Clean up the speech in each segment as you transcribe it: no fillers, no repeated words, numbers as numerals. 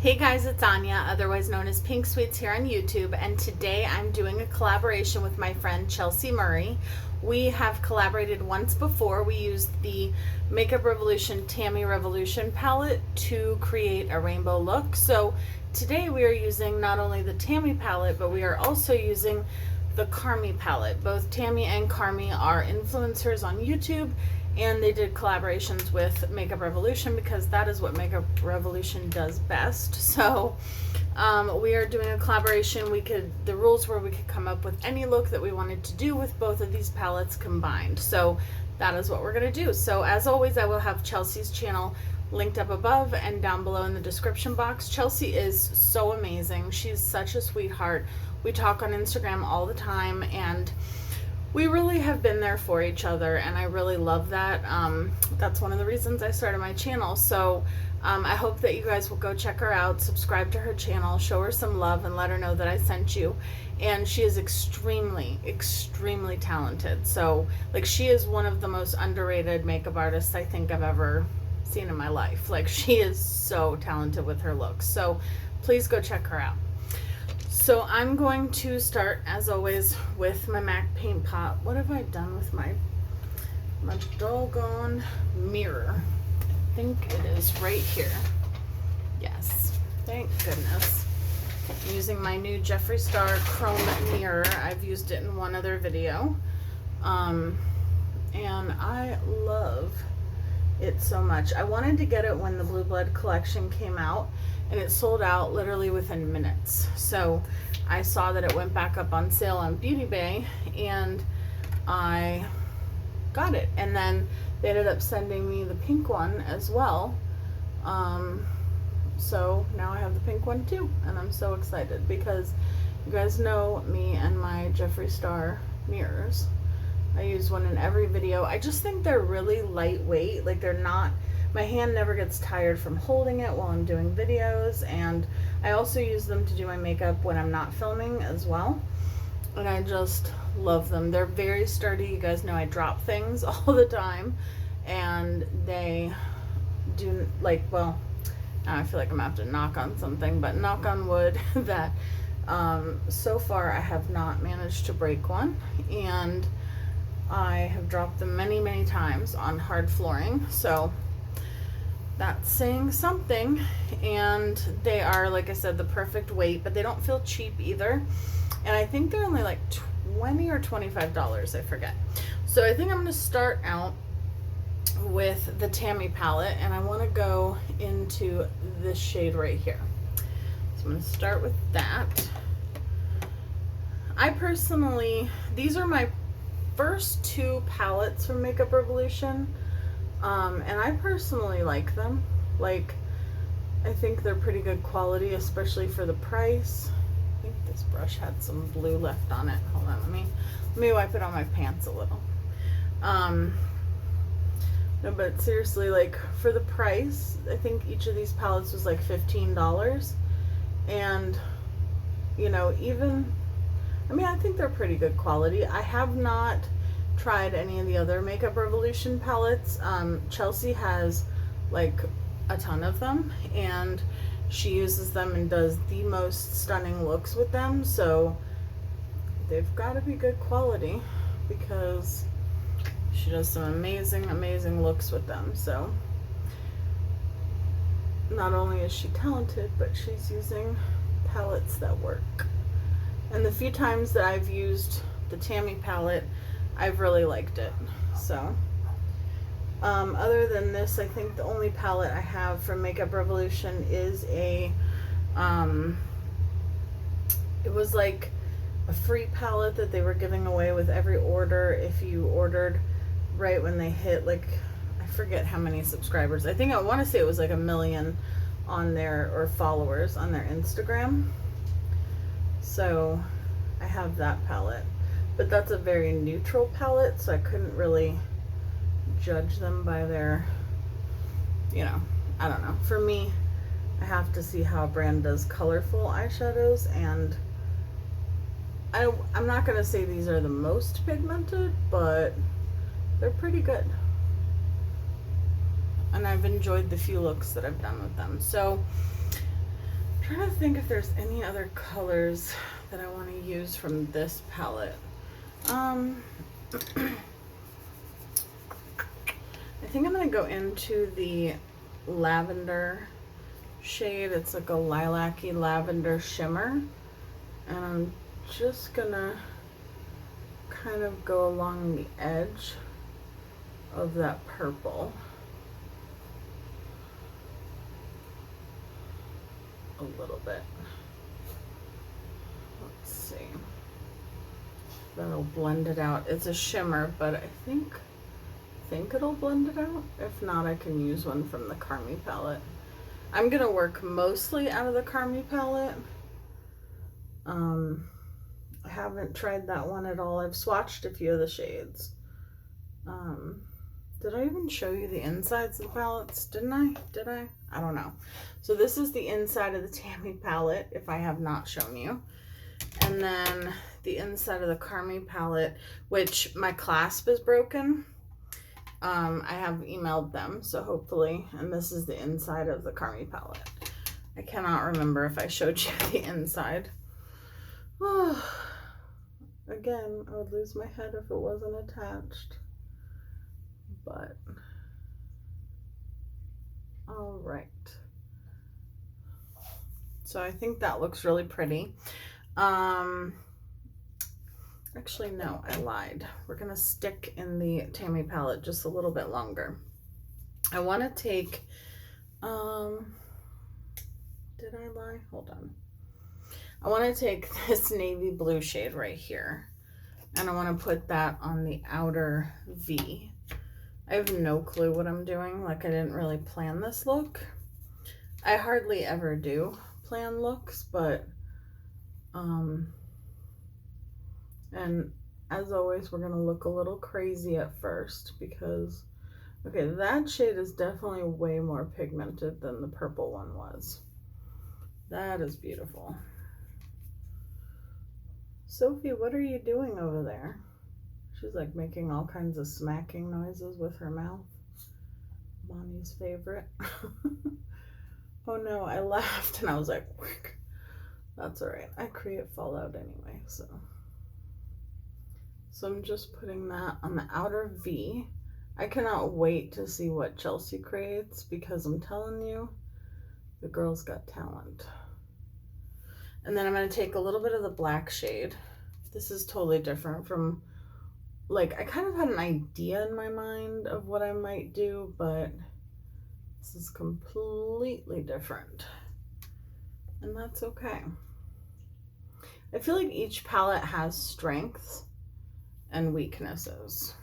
Hey guys, it's Anya, otherwise known as Pink Sweets here on YouTube, and today I'm doing a collaboration with my friend Chelsea Murray. We have collaborated once before. We used the Makeup Revolution Tammi Revolution palette to create a rainbow look. So today we are using not only the Tammi palette, but we are also using the Carmi palette. Both Tammi and Carmi are influencers on YouTube, and they did collaborations with Makeup Revolution because that is what Makeup Revolution does best. So we are doing a collaboration. The rules were we could come up with any look that we wanted to do with both of these palettes combined. So that is what we're going to do. So as always, I will have Chelsea's channel linked up above and down below in the description box. Chelsea is so amazing. She's such a sweetheart. We talk on Instagram all the time, and we really have been there for each other, and I really love that. That's one of the reasons I started my channel. So I hope that you guys will go check her out, subscribe to her channel, show her some love, and let her know that I sent you. And she is extremely, extremely talented. So like, she is one of the most underrated makeup artists I think I've ever seen in my life. Like, she is so talented with her looks. So please go check her out. So I'm going to start, as always, with my MAC paint pot. What have I done with my doggone mirror? I think it is right here. Yes, thank goodness. I'm using my new Jeffree Star chrome mirror. I've used it in one other video. And I love it so much. I wanted to get it when the Blue Blood collection came out, and it sold out literally within minutes. So I saw that it went back up on sale on Beauty Bay, and I got it. And then they ended up sending me the pink one as well. So now I have the pink one too, and I'm so excited because you guys know me and my Jeffree Star mirrors. I use one in every video. I just think they're really lightweight. Like, they're not, my hand never gets tired from holding it while I'm doing videos, and I also use them to do my makeup when I'm not filming as well. And I just love them. They're very sturdy. You guys know I drop things all the time, and they do, like, well, now I feel like I'm gonna have to knock on something, but knock on wood that so far I have not managed to break one, and I have dropped them many, many times on hard flooring, so that's saying something. And they are, like I said, the perfect weight, but they don't feel cheap either. And I think they're only like $20 or $25, I forget. So I think I'm going to start out with the Tammi palette, and I want to go into this shade right here. So I'm going to start with that. I personally, these are my first two palettes from Makeup Revolution, and I personally like them. Like, I think they're pretty good quality, especially for the price. I think this brush had some blue left on it. Hold on, let me wipe it on my pants a little. No, but seriously, like, for the price, I think each of these palettes was like $15, and you know, even, I mean, I think they're pretty good quality. I have not tried any of the other Makeup Revolution palettes. Chelsea has like a ton of them, and she uses them and does the most stunning looks with them. So they've got to be good quality because she does some amazing, amazing looks with them. So not only is she talented, but she's using palettes that work. And the few times that I've used the Tammi palette, I've really liked it. So other than this, I think the only palette I have from Makeup Revolution is a it was like a free palette that they were giving away with every order if you ordered right when they hit, like, I forget how many subscribers. I think, I want to say it was like 1 million on their, or followers on their Instagram. So I have that palette, but that's a very neutral palette, so I couldn't really judge them by their, you know, I don't know. For me, I have to see how a brand does colorful eyeshadows, and I'm not gonna say these are the most pigmented, but they're pretty good. And I've enjoyed the few looks that I've done with them. So trying to think if there's any other colors that I want to use from this palette. I think I'm going to go into the lavender shade. It's like a lilac-y lavender shimmer. And I'm just going to kind of go along the edge of that purple a little bit. Let's see. That'll blend it out. It's a shimmer, but I think it'll blend it out. If not, I can use one from the Carmi palette. I'm gonna work mostly out of the Carmi palette. I haven't tried that one at all. I've swatched a few of the shades. Did I even show you the insides of the palettes? Didn't I? Did I? I don't know. So this is the inside of the Tammi palette, if I have not shown you. And then the inside of the Carmi palette, which my clasp is broken. I have emailed them, so hopefully, and this is the inside of the Carmi palette. I cannot remember if I showed you the inside. Oh, again, I would lose my head if it wasn't attached. But, all right. So I think that looks really pretty. Actually, no, I lied. We're gonna stick in the Tammi palette just a little bit longer. I want to take, did I lie? Hold on. I want to take this navy blue shade right here, and I want to put that on the outer V. I have no clue what I'm doing. Like, I didn't really plan this look. I hardly ever do plan looks, but, and as always, we're going to look a little crazy at first because, okay, that shade is definitely way more pigmented than the purple one was. That is beautiful. Sophie, what are you doing over there? She's like making all kinds of smacking noises with her mouth. Bonnie's favorite. Oh no, I laughed and I was like, that's all right. I create fallout anyway, so. So I'm just putting that on the outer V. I cannot wait to see what Chelsea creates because I'm telling you, the girl's got talent. And then I'm going to take a little bit of the black shade. This is totally different from, like, I kind of had an idea in my mind of what I might do, but this is completely different. And that's okay. I feel like each palette has strengths and weaknesses.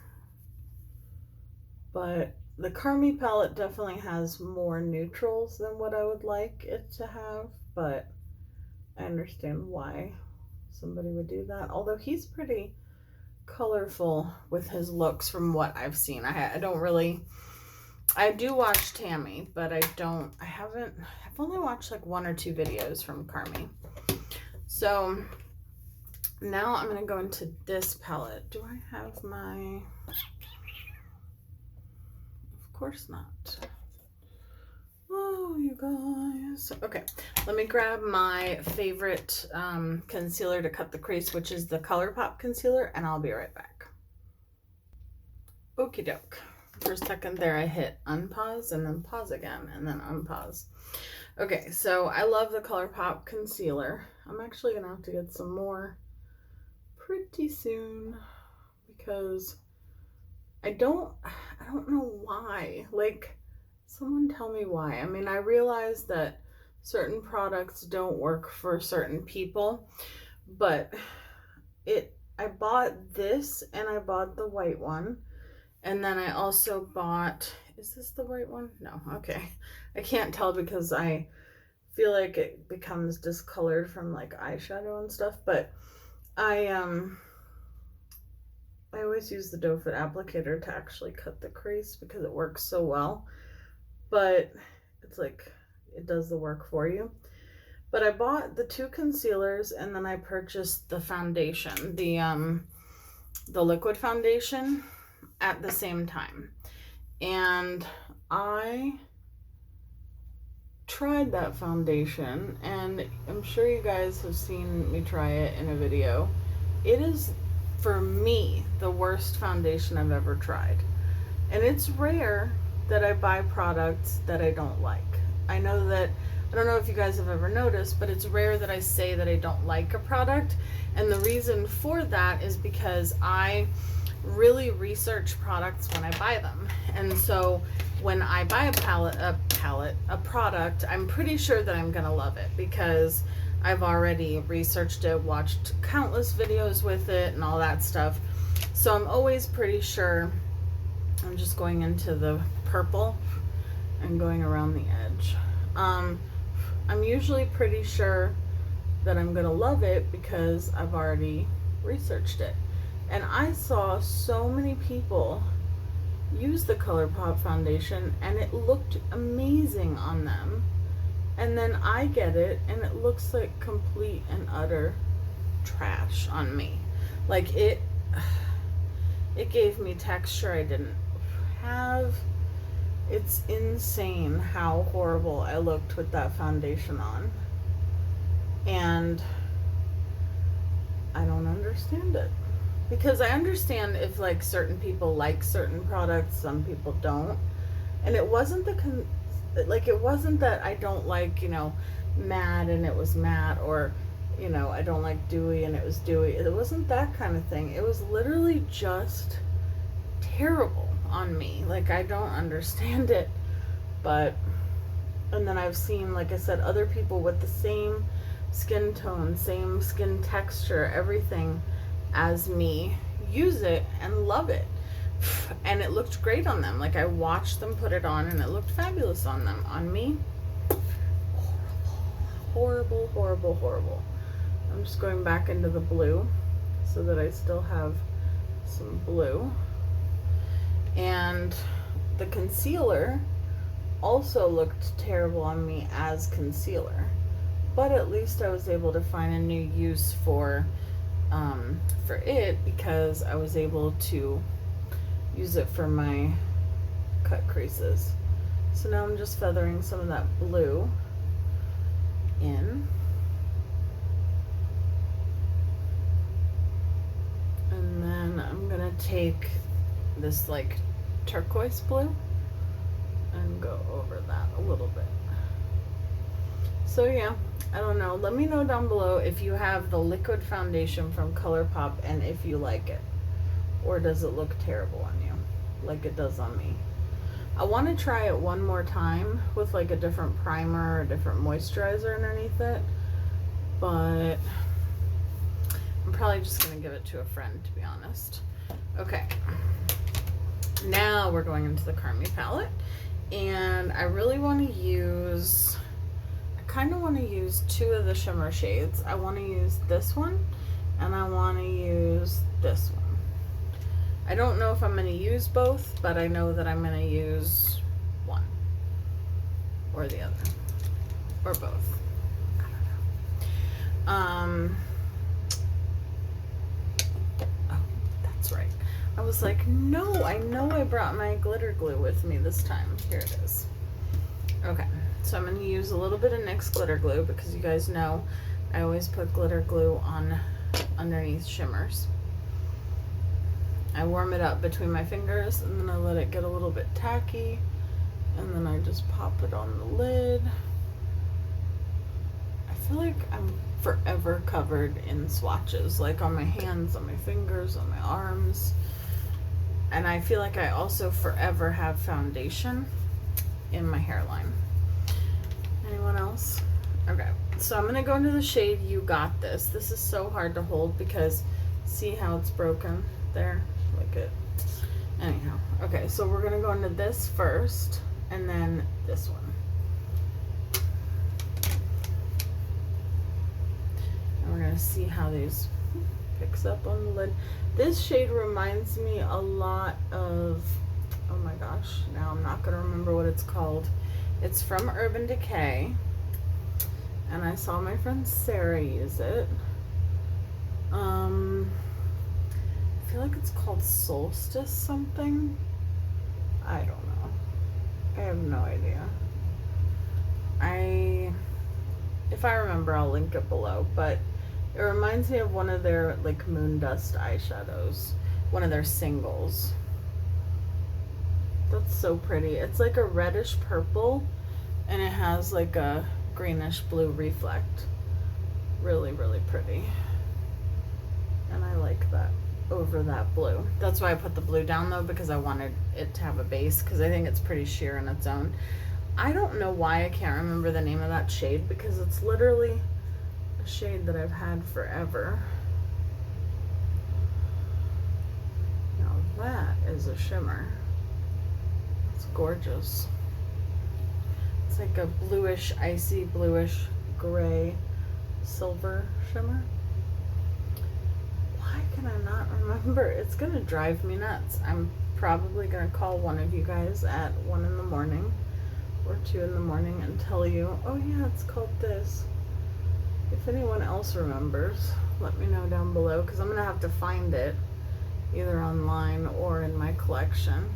But the Carmi palette definitely has more neutrals than what I would like it to have, but I understand why somebody would do that. Although he's pretty colorful with his looks from what I've seen. I don't really, I do watch Tammi, but I've only watched like 1 or 2 videos from Carmi. So now I'm going to go into this palette. Do I have my, of course not. Oh, you guys. Okay, let me grab my favorite concealer to cut the crease, which is the ColourPop concealer, and I'll be right back. Okie doke. For a second there, I hit unpause and then pause again and then unpause. Okay, so I love the ColourPop concealer. I'm actually gonna have to get some more pretty soon because I don't know why. Like, someone tell me why. I mean, I realize that certain products don't work for certain people, but I bought this and I bought the white one. And then I also bought, is this the white one? No, okay. I can't tell because I feel like it becomes discolored from like eyeshadow and stuff, but I always use the doe foot applicator to actually cut the crease because it works so well. But it's like, it does the work for you. But I bought the 2 concealers and then I purchased the foundation, the liquid foundation at the same time. And I tried that foundation, and I'm sure you guys have seen me try it in a video. It is, for me, the worst foundation I've ever tried. And it's rare that I buy products that I don't like. I know that, I don't know if you guys have ever noticed, but it's rare that I say that I don't like a product. And the reason for that is because I really research products when I buy them. And so when I buy a product, I'm pretty sure that I'm gonna love it because I've already researched it, watched countless videos with it and all that stuff. So I'm always pretty sure. I'm just going into the purple and going around the edge. I'm usually pretty sure that I'm gonna love it because I've already researched it. And I saw so many people use the ColourPop foundation and it looked amazing on them. And then I get it and it looks like complete and utter trash on me. Like it gave me texture I didn't have. It's insane how horrible I looked with that foundation on. And I don't understand it. Because I understand if like certain people like certain products, some people don't. And it wasn't it wasn't that I don't like, matte and it was matte, or I don't like dewy and it was dewy. It wasn't that kind of thing. It was literally just terrible on me. Like, I don't understand it. And then I've seen, like I said, other people with the same skin tone, same skin texture, everything as me use it and love it. And it looked great on them. Like, I watched them put it on and it looked fabulous on them. On me, horrible, horrible, horrible. I'm just going back into the blue so that I still have some blue. And the concealer also looked terrible on me as concealer, but at least I was able to find a new use for it, because I was able to use it for my cut creases. So now I'm just feathering some of that blue in. And then I'm gonna take this like turquoise blue and go over that a little bit. So yeah, I don't know. Let me know down below if you have the liquid foundation from ColourPop and if you like it. Or does it look terrible on you like it does on me? I want to try it one more time with like a different primer or a different moisturizer underneath it. But I'm probably just going to give it to a friend, to be honest. Okay. Now we're going into the Carmi palette. And I really want to use... I kind of want to use two of the shimmer shades. I want to use this one and I want to use this one. I don't know if I'm going to use both, but I know that I'm going to use one or the other or both. I don't know. Oh, that's right. I was like, no, I know I brought my glitter glue with me this time. Here it is. Okay. So I'm going to use a little bit of NYX glitter glue because you guys know I always put glitter glue on underneath shimmers. I warm it up between my fingers and then I let it get a little bit tacky and then I just pop it on the lid. I feel like I'm forever covered in swatches, like on my hands, on my fingers, on my arms. And I feel like I also forever have foundation in my hairline. Anyone else? Okay, so I'm going to go into the shade You Got This. This is so hard to hold because see how it's broken there? Like it. Anyhow, okay, so we're going to go into this first and then this one. And we're going to see how these picks up on the lid. This shade reminds me a lot of, oh my gosh, now I'm not going to remember what it's called. It's from Urban Decay, and I saw my friend Sarah use it. I feel like it's called Solstice something. I don't know. I have no idea. If I remember, I'll link it below, but it reminds me of one of their like moon dust eyeshadows, one of their singles. That's so pretty. It's like a reddish purple and it has like a greenish blue reflect. Really, really pretty. And I like that over that blue. That's why I put the blue down though, because I wanted it to have a base, because I think it's pretty sheer in its own. I don't know why I can't remember the name of that shade, because it's literally a shade that I've had forever. Now that is a shimmer. It's gorgeous. It's like a bluish, icy bluish gray silver shimmer. Why can I not remember? It's gonna drive me nuts. I'm probably gonna call one of you guys at 1 in the morning or 2 in the morning and tell you, oh yeah, it's called this. If anyone else remembers, let me know down below, because I'm gonna have to find it either online or in my collection.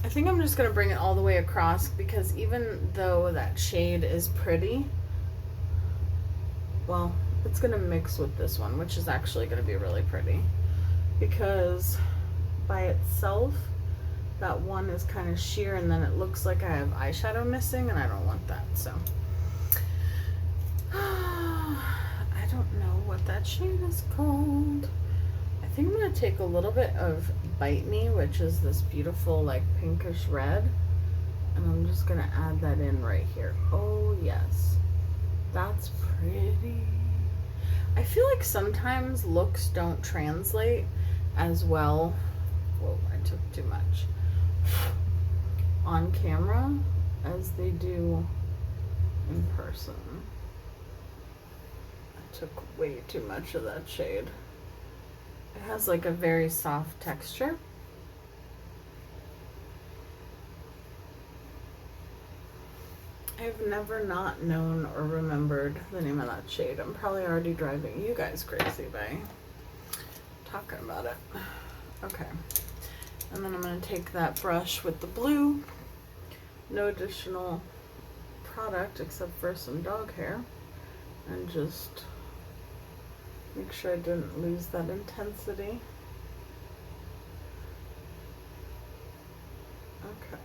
I think I'm just gonna bring it all the way across, because even though that shade is pretty, well, it's gonna mix with this one, which is actually gonna be really pretty, because by itself that one is kind of sheer, and then it looks like I have eyeshadow missing, and I don't want that. So I don't know what that shade is called. I think I'm gonna take a little bit of Bite Me, which is this beautiful like pinkish red, and I'm just gonna add that in right here. Oh yes, that's pretty. I feel like sometimes looks don't translate as well. Whoa, I took too much. On camera as they do in person. I took way too much of that shade. It has like a very soft texture. I've never not known or remembered the name of that shade. I'm probably already driving you guys crazy by talking about it. Okay. And then I'm going to take that brush with the blue, no additional product except for some dog hair, and just make sure I didn't lose that intensity. Okay.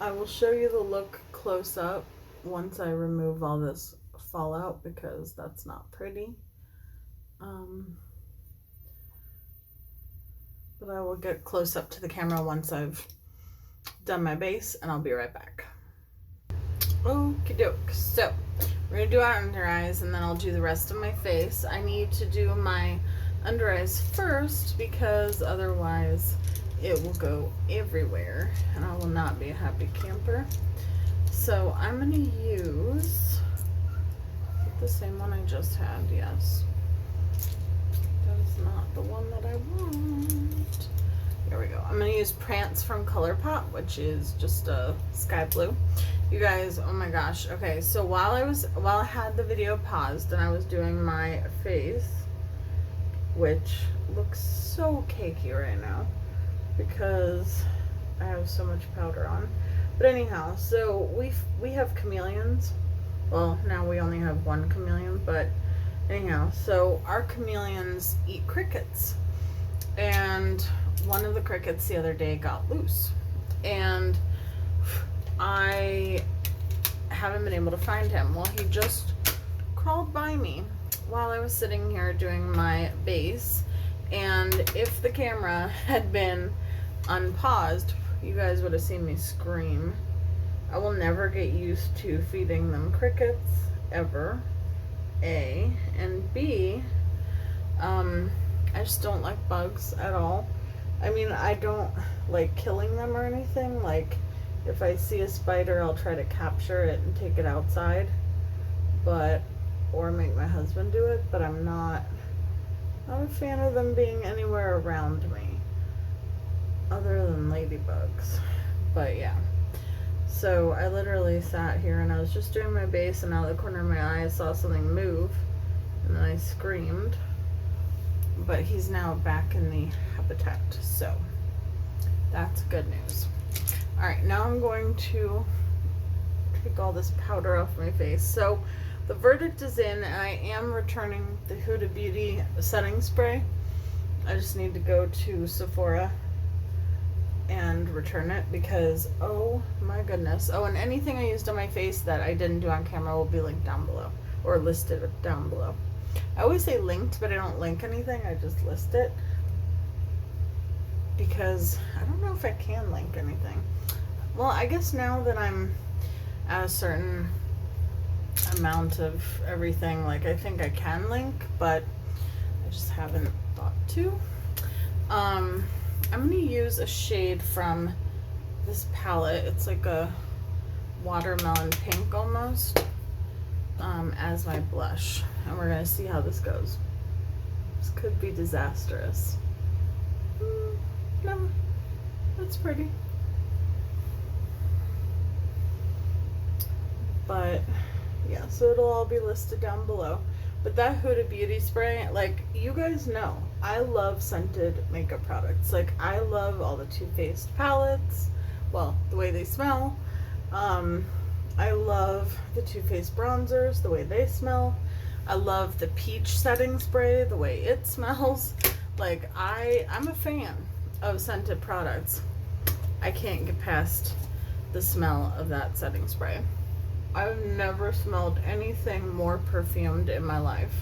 I will show you the look close up once I remove all this fallout, because that's not pretty. But I will get close up to the camera once I've done my base, and I'll be right back. Okie doke. So we're gonna do our under eyes, and then I'll do the rest of my face. I need to do my under eyes first, because otherwise it will go everywhere and I will not be a happy camper. So I'm gonna use the same one I just had. Yes, that is not the one that I want. There we go. I'm gonna use Prance from ColourPop, which is just a sky blue. You guys, oh my gosh. Okay, so while I had the video paused and I was doing my face, which looks so cakey right now because I have so much powder on. But anyhow, so we have chameleons. Well, now we only have one chameleon, but anyhow, so our chameleons eat crickets. And one of the crickets the other day got loose. And I haven't been able to find him. Well, he just crawled by me while I was sitting here doing my base. And if the camera had been unpaused, you guys would have seen me scream. I will never get used to feeding them crickets, ever. A. And B, I just don't like bugs at all. I mean, I don't like killing them or anything. Like, if I see a spider, I'll try to capture it and take it outside. Or make my husband do it, but I'm not a fan of them being anywhere around me. Other than ladybugs. But yeah. So I literally sat here and I was just doing my base, and out of the corner of my eye I saw something move. And then I screamed. But he's now back in the habitat. So that's good news. Alright, now I'm going to take all this powder off my face. So the verdict is in, and I am returning the Huda Beauty setting spray. I just need to go to Sephora and return it because, oh my goodness. Oh, and anything I used on my face that I didn't do on camera will be linked down below, or listed down below. I always say linked, but I don't link anything, I just list it. Because I don't know if I can link anything. Well, I guess now that I'm at a certain amount of everything, like I think I can link, but I just haven't thought to. I'm gonna use a shade from this palette. It's like a watermelon pink almost, as my blush, and we're gonna see how this goes. This could be disastrous. No, that's pretty. But yeah, so it'll all be listed down below. But that Huda Beauty spray, like, you guys know, I love scented makeup products. Like, I love all the Too Faced palettes, well, the way they smell. I love the Too Faced bronzers, the way they smell. I love the peach setting spray, the way it smells. Like, I'm a fan of scented products. I can't get past the smell of that setting spray. I've never smelled anything more perfumed in my life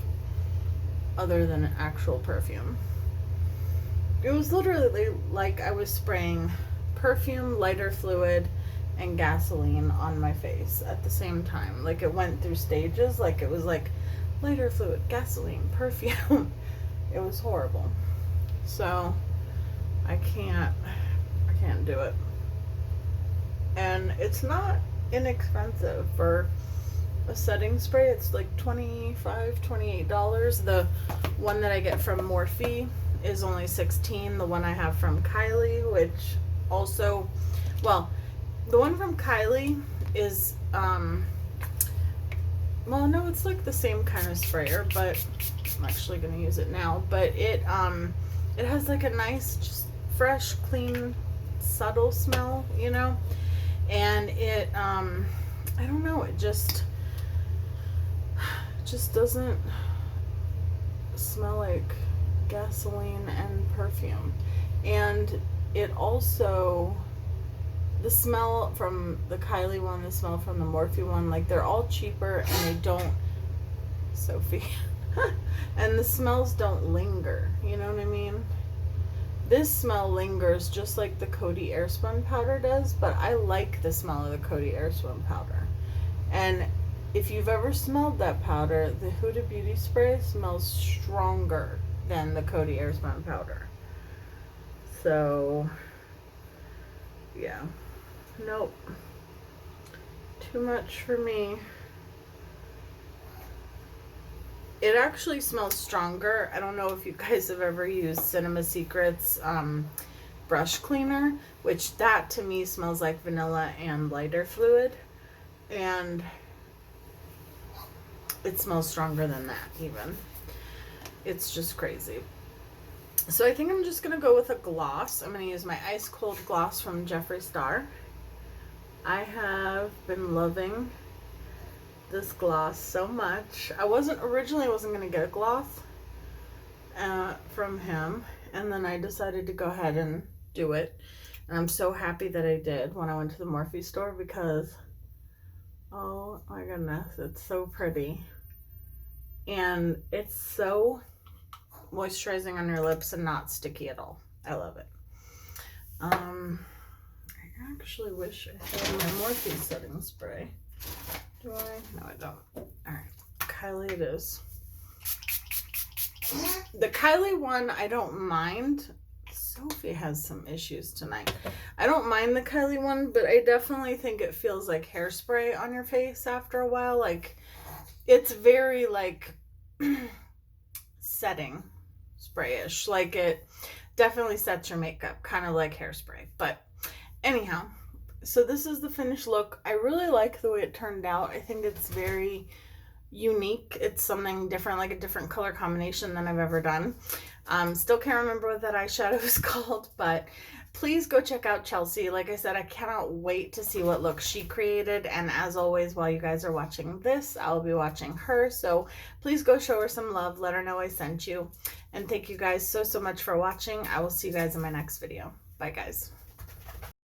other than actual perfume. It was literally like I was spraying perfume, lighter fluid, and gasoline on my face at the same time. Like, it went through stages. Like, it was like lighter fluid, gasoline, perfume. It was horrible. So I can't do it. And it's not inexpensive for a setting spray. It's like $25, $28. The one that I get from Morphe is only $16. The one I have from Kylie, which also, well, the one from Kylie is well, no, it's like the same kind of sprayer, but I'm actually going to use it now. But it has like a nice, just fresh, clean, subtle smell, you know. And it, I don't know, it just doesn't smell like gasoline and perfume. And it also, the smell from the Kylie one, the smell from the Morphe one, like, they're all cheaper and they don't, Sophie, and the smells don't linger, you know what I mean? This smell lingers just like the Coty Airspun powder does, but I like the smell of the Coty Airspun powder. And if you've ever smelled that powder, the Huda Beauty spray smells stronger than the Coty Airspun powder. So, yeah. Nope. Too much for me. It actually smells stronger. I don't know if you guys have ever used Cinema Secrets brush cleaner, which that to me smells like vanilla and lighter fluid. And it smells stronger than that even. It's just crazy. So I think I'm just going to go with a gloss. I'm going to use my Ice Cold Gloss from Jeffree Star. I have been loving this gloss so much. I originally wasn't going to get a gloss from him, and then I decided to go ahead and do it. And I'm so happy that I did when I went to the Morphe store because, oh my goodness, it's so pretty. And it's so moisturizing on your lips and not sticky at all. I love it. I actually wish I had my Morphe setting spray. Do I? No, I don't. Alright, Kylie it is. The Kylie one, I don't mind. Sophie has some issues tonight. I don't mind the Kylie one, but I definitely think it feels like hairspray on your face after a while. Like, it's very, like, setting sprayish. Like, it definitely sets your makeup, kind of like hairspray. But anyhow, so this is the finished look. I really like the way it turned out. I think it's very unique. It's something different, like a different color combination than I've ever done. Still can't remember what that eyeshadow is called, but please go check out Chelsea. Like I said, I cannot wait to see what look she created. And as always, while you guys are watching this, I'll be watching her. So please go show her some love. Let her know I sent you. And thank you guys so much for watching. I will see you guys in my next video. Bye, guys.